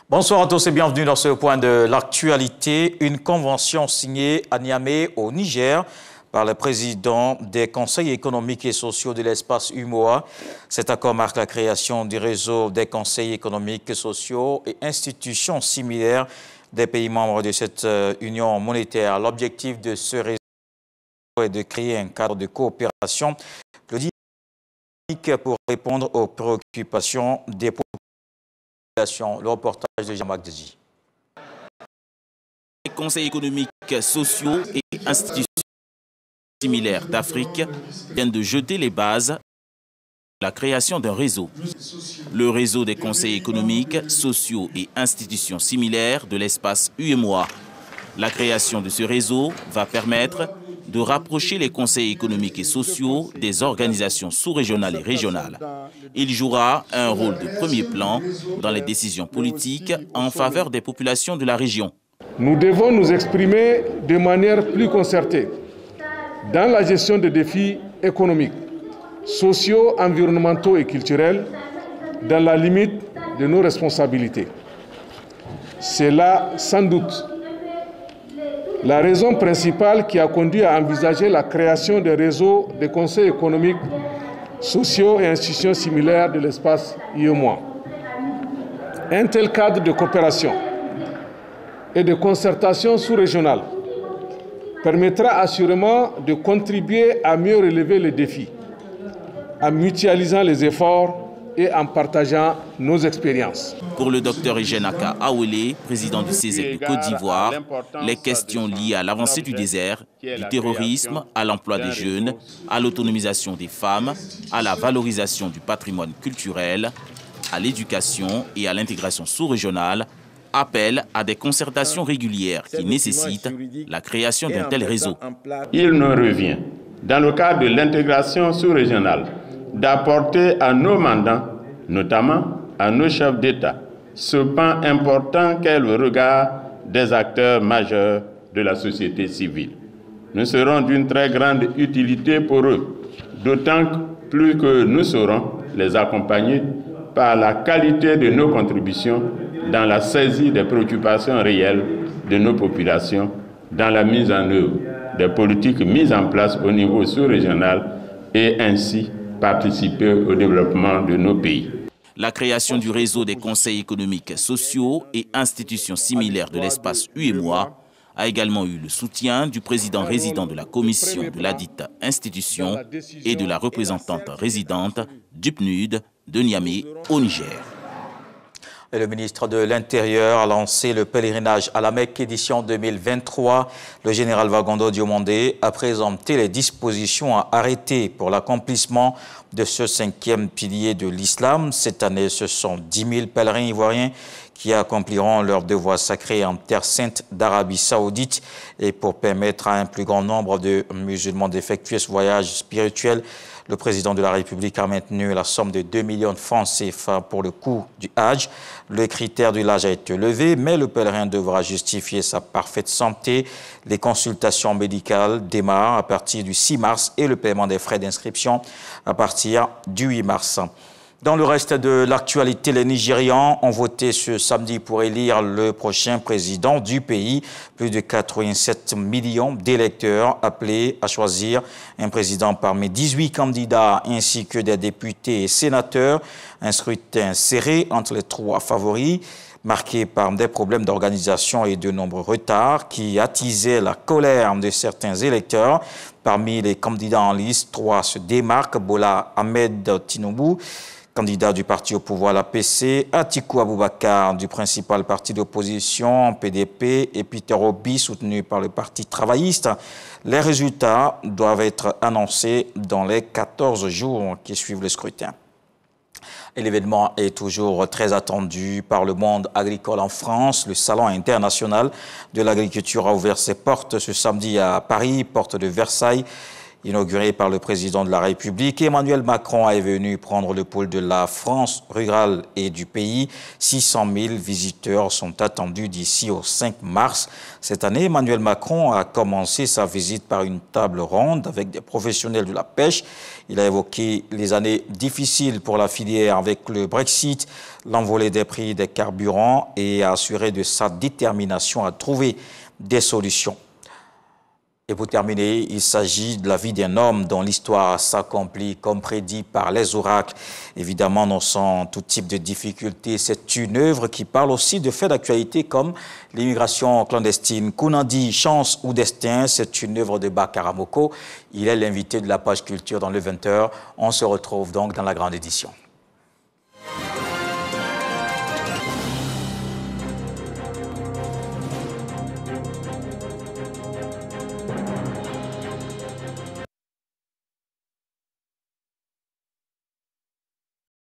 Bonsoir à tous et bienvenue dans ce point de l'actualité. Une convention signée à Niamey au Niger par le président des conseils économiques et sociaux de l'espace UMOA. Cet accord marque la création du réseau des conseils économiques, sociaux et institutions similaires des pays membres de cette union monétaire. L'objectif de ce réseau est de créer un cadre de coopération pour répondre aux préoccupations des populations. Le reportage de Jean-Marc Dji. Les conseils économiques, sociaux et institutions similaires d'Afrique viennent de jeter les bases de la création d'un réseau. Le réseau des conseils économiques, sociaux et institutions similaires de l'espace UMOA. La création de ce réseau va permettre de rapprocher les conseils économiques et sociaux des organisations sous-régionales et régionales. Il jouera un rôle de premier plan dans les décisions politiques en faveur des populations de la région. Nous devons nous exprimer de manière plus concertée dans la gestion des défis économiques, sociaux, environnementaux et culturels, dans la limite de nos responsabilités. C'est là, sans doute, la raison principale qui a conduit à envisager la création des réseaux des conseils économiques, sociaux et institutions similaires de l'espace UEMOA. Un tel cadre de coopération et de concertation sous-régionale permettra assurément de contribuer à mieux relever les défis, en mutualisant les efforts et en partageant nos expériences. Pour le docteur Ejenaka Awele, président du CESEC de Côte d'Ivoire, les questions liées à l'avancée du désert, du terrorisme, à l'emploi des jeunes, à l'autonomisation des femmes, à la valorisation du patrimoine culturel, à l'éducation et à l'intégration sous-régionale appellent à des concertations régulières qui nécessitent la création d'un tel réseau. Il nous revient, dans le cadre de l'intégration sous-régionale, d'apporter à nos mandants, notamment à nos chefs d'État, ce pan important qu'est le regard des acteurs majeurs de la société civile. Nous serons d'une très grande utilité pour eux, d'autant plus que nous saurons les accompagner par la qualité de nos contributions dans la saisie des préoccupations réelles de nos populations, dans la mise en œuvre des politiques mises en place au niveau sous-régional et ainsi participer au développement de nos pays. La création du réseau des conseils économiques, sociaux et institutions similaires de l'espace UEMOA a également eu le soutien du président résident de la commission de ladite institution et de la représentante résidente du PNUD de Niamey au Niger. Et le ministre de l'Intérieur a lancé le pèlerinage à la Mecque édition 2023. Le général Wagondo Diomandé a présenté les dispositions à arrêter pour l'accomplissement de ce 5e pilier de l'islam. Cette année, ce sont 10 000 pèlerins ivoiriens qui accompliront leur devoir sacré en terre sainte d'Arabie Saoudite. Et pour permettre à un plus grand nombre de musulmans d'effectuer ce voyage spirituel, le président de la République a maintenu la somme de 2 millions de francs CFA pour le coût du Hajj. Le critère de l'âge a été levé, mais le pèlerin devra justifier sa parfaite santé. Les consultations médicales démarrent à partir du 6 mars et le paiement des frais d'inscription à partir du 8 mars. Dans le reste de l'actualité, les Nigérians ont voté ce samedi pour élire le prochain président du pays. Plus de 87 millions d'électeurs appelés à choisir un président parmi 18 candidats ainsi que des députés et sénateurs. Un scrutin serré entre les trois favoris, marqué par des problèmes d'organisation et de nombreux retards qui attisaient la colère de certains électeurs. Parmi les candidats en liste, 3 se démarquent: Bola Ahmed Tinubu, candidat du parti au pouvoir, l'APC, Atikou Abubakar du principal parti d'opposition, PDP, et Peter Obi, soutenu par le Parti travailliste. Les résultats doivent être annoncés dans les 14 jours qui suivent le scrutin. Et l'événement est toujours très attendu par le monde agricole en France. Le Salon international de l'agriculture a ouvert ses portes ce samedi à Paris, porte de Versailles. Inauguré par le président de la République, Emmanuel Macron est venu prendre le pôle de la France rurale et du pays. 600 000 visiteurs sont attendus d'ici au 5 mars. Cette année, Emmanuel Macron a commencé sa visite par une table ronde avec des professionnels de la pêche. Il a évoqué les années difficiles pour la filière avec le Brexit, l'envolée des prix des carburants et a assuré de sa détermination à trouver des solutions. Et pour terminer, il s'agit de la vie d'un homme dont l'histoire s'accomplit comme prédit par les oracles. Évidemment, non sans tout type de difficultés. C'est une œuvre qui parle aussi de faits d'actualité comme l'immigration clandestine. Kounandi, chance ou destin, c'est une œuvre de Bakara Moko. Il est l'invité de la page culture dans le 20h. On se retrouve donc dans la grande édition.